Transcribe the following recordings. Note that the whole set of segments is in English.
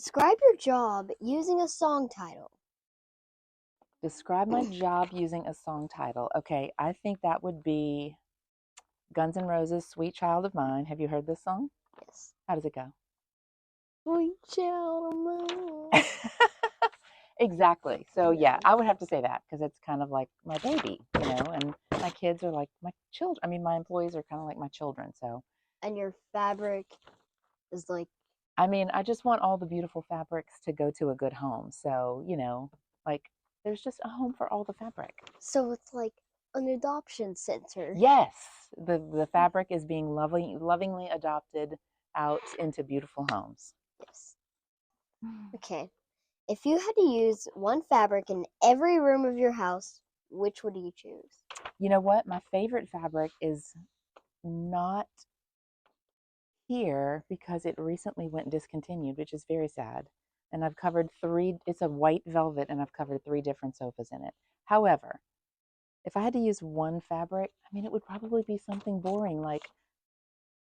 Describe your job using a song title. Describe my job using a song title. Okay, I think that would be Guns N' Roses' Sweet Child of Mine. Have you heard this song? Yes. How does it go? Sweet child of mine. Exactly. So yeah, I would have to say that because it's kind of like my baby, and my kids are like my children. I mean, my employees are kind of like my children. So, And your fabric is like, I mean, I just want all the beautiful fabrics to go to a good home. So, like there's just a home for all the fabric. so it's like an adoption center. Yes, the fabric is being lovingly adopted out into beautiful homes. Yes. Okay. If you had to use one fabric in every room of your house, which would you choose? You know what? My favorite fabric is not here because it recently went discontinued, which is very sad. And I've covered it's a white velvet, and I've covered 3 different sofas in it. However, if I had to use one fabric, I mean, it would probably be something boring like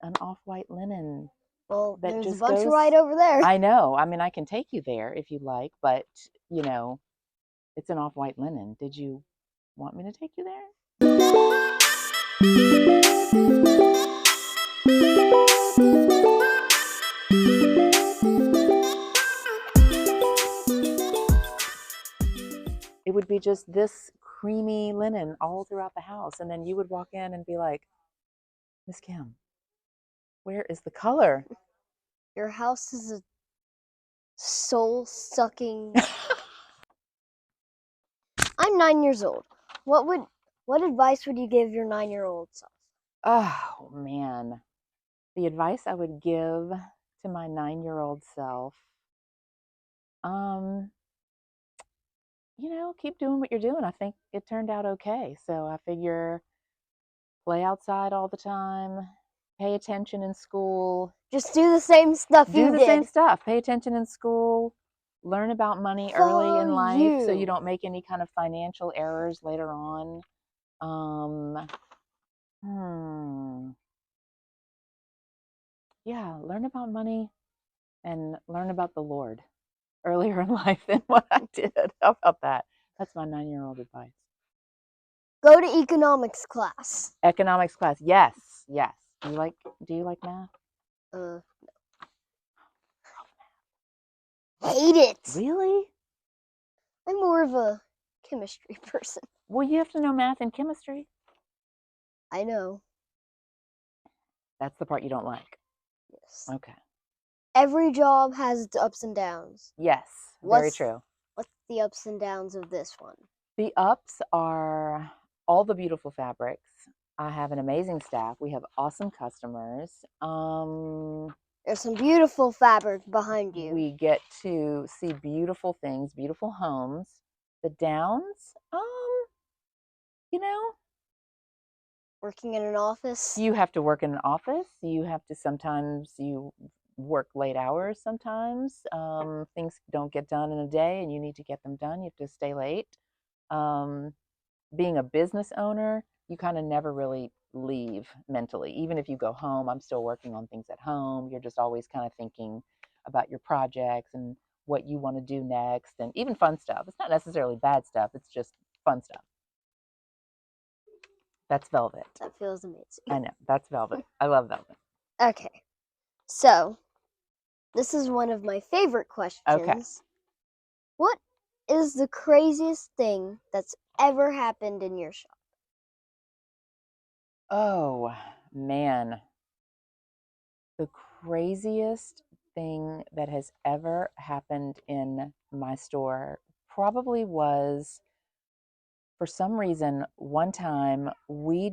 an off-white linen Well, that there's a just bunch goes. right over there. I know. I mean, I can take you there if you'd like, but it's an off-white linen. Did you want me to take you there? It would be just this creamy linen all throughout the house. And then you would walk in and be like, Miss Kim, where is the color? Your house is a soul-sucking. I'm 9 years old. What advice would you give your 9-year-old self? Oh, man. The advice I would give to my 9-year-old self, keep doing what you're doing. I think it turned out okay. So I figure play outside all the time, pay attention in school. Just do the same stuff Do you the did. same stuff. Pay attention in school. Learn about money early in life so you don't make any kind of financial errors later on. Yeah, learn about money and learn about the Lord earlier in life than what I did. How about that? That's my 9-year-old advice. Go to economics class. Economics class. Yes, yes. Do you like math? No. Hate it. Really? I'm more of a chemistry person. Well, you have to know math and chemistry. I know. That's the part you don't like. Yes. Okay. Every job has its ups and downs. Yes, very true. What's the ups and downs of this one? The ups are all the beautiful fabrics. I have an amazing staff. We have awesome customers. There's some beautiful fabric behind you. We get to see beautiful things, beautiful homes. The downs, Working in an office. you have to work in an office. You work late hours sometimes. Things don't get done in a day and you need to get them done. You have to stay late. Being a business owner, you kind of never really leave mentally. Even if you go home, I'm still working on things at home. You're just always kind of thinking about your projects and what you want to do next, and even fun stuff. It's not necessarily bad stuff, it's just fun stuff. That's velvet. That feels amazing. I know, that's velvet. I love velvet. Okay, so this is one of my favorite questions. Okay. What is the craziest thing that's ever happened in your shop? Oh, man. The craziest thing that has ever happened in my store probably was, for some reason, one time I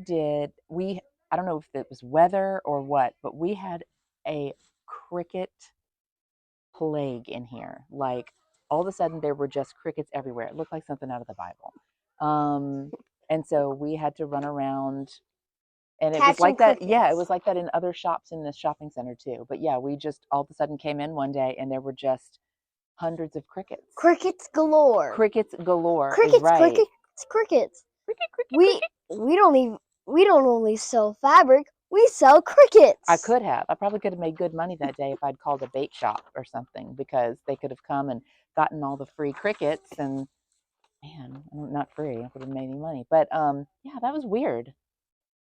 don't know if it was weather or what, but we had a cricket plague in here. Like, all of a sudden there were just crickets everywhere. It looked like something out of the Bible. And so we had to run around, and it was like that. Yeah, it was like that in other shops in this shopping center too. But yeah, we just all of a sudden came in one day and there were just hundreds of crickets. Crickets galore. Crickets galore. Crickets, is right. crickets. Cricket, We don't only sell fabric. We sell crickets. I could have. I probably could have made good money that day if I'd called a bait shop or something, because they could have come and gotten all the free crickets. And man, not free. I would have made any money. But yeah, that was weird.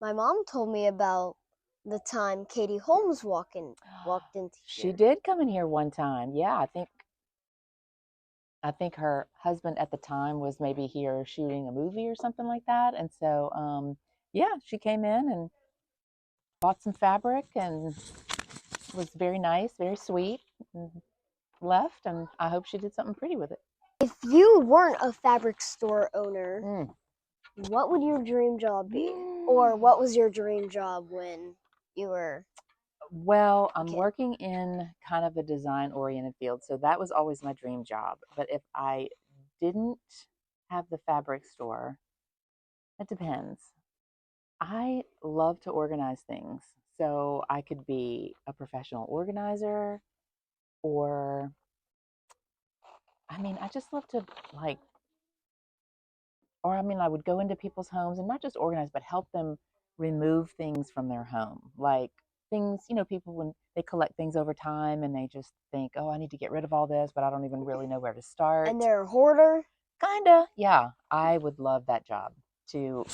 My mom told me about the time Katie Holmes walked into She here. did come in here one time. Yeah, I think her husband at the time was maybe here shooting a movie or something like that. And so yeah, she came in and bought some fabric and was very nice, very sweet, and left. And I hope she did something pretty with it. If you weren't a fabric store owner, Mm. what would your dream job be? Or what was your dream job when you were Well, a I'm kid? working in kind of a design oriented field, so that was always my dream job. But if I didn't have the fabric store, it depends. I love to organize things. So I could be a professional organizer, or I mean, I just love to like, or I mean, I would go into people's homes and not just organize, but help them remove things from their home. Like things, people when they collect things over time and they just think, oh, I need to get rid of all this, but I don't even really know where to start. And they're a hoarder? Kinda, yeah. I would love that job, to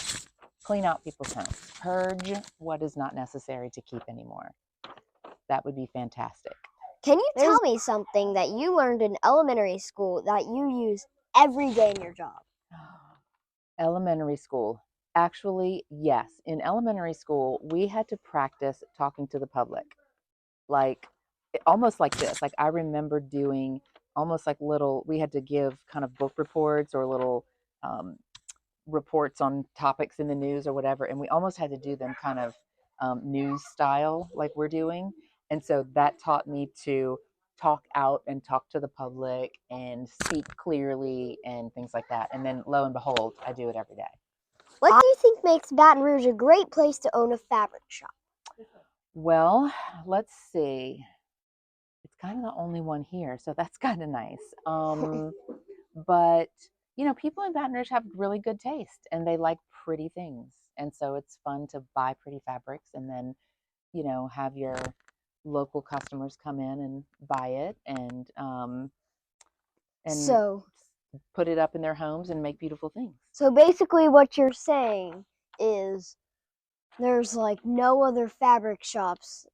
clean out people's homes, purge what is not necessary to keep anymore. That would be fantastic. Can you tell me something that you learned in elementary school that you use every day in your job? Elementary school. Actually, yes. In elementary school, we had to practice talking to the public. Like almost like this. Like I remember doing almost like little, we had to give kind of book reports or little um, reports on topics in the news or whatever. And we almost had to do them kind of news style, like we're doing. And so that taught me to talk out and talk to the public and speak clearly and things like that. And then lo and behold, I do it every day. What do you think makes Baton Rouge a great place to own a fabric shop? Well, let's see. It's kind of the only one here, so that's kind of nice. But people in Baton Rouge have really good taste and they like pretty things, and so it's fun to buy pretty fabrics and then have your local customers come in and buy it and So put it up in their homes and make beautiful things. So basically what you're saying is there's like no other fabric shops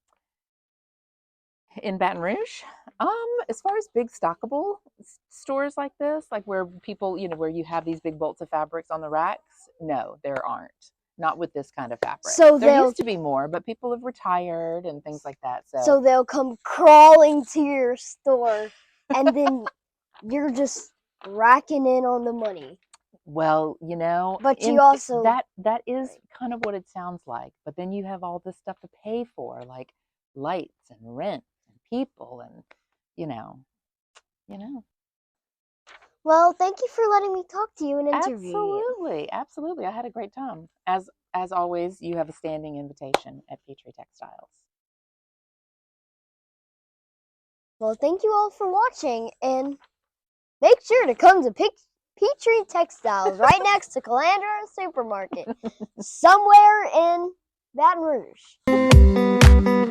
In Baton Rouge, as far as big stockable stores like this, like where people, where you have these big bolts of fabrics on the racks, no, there aren't. Not with this kind of fabric. So there used to be more, but people have retired and things like that. So they'll come crawling to your store and then you're just racking in on the money. Well, but you also that is kind of what it sounds like. But then you have all this stuff to pay for, like lights and rent and people and you know. Well, thank you for letting me talk to you and interview you. Absolutely. I had a great time. As always, you have a standing invitation at Petrie Textiles. Well, thank you all for watching, and make sure to come to Petrie Textiles right next to Calandra Supermarket, somewhere in Baton Rouge.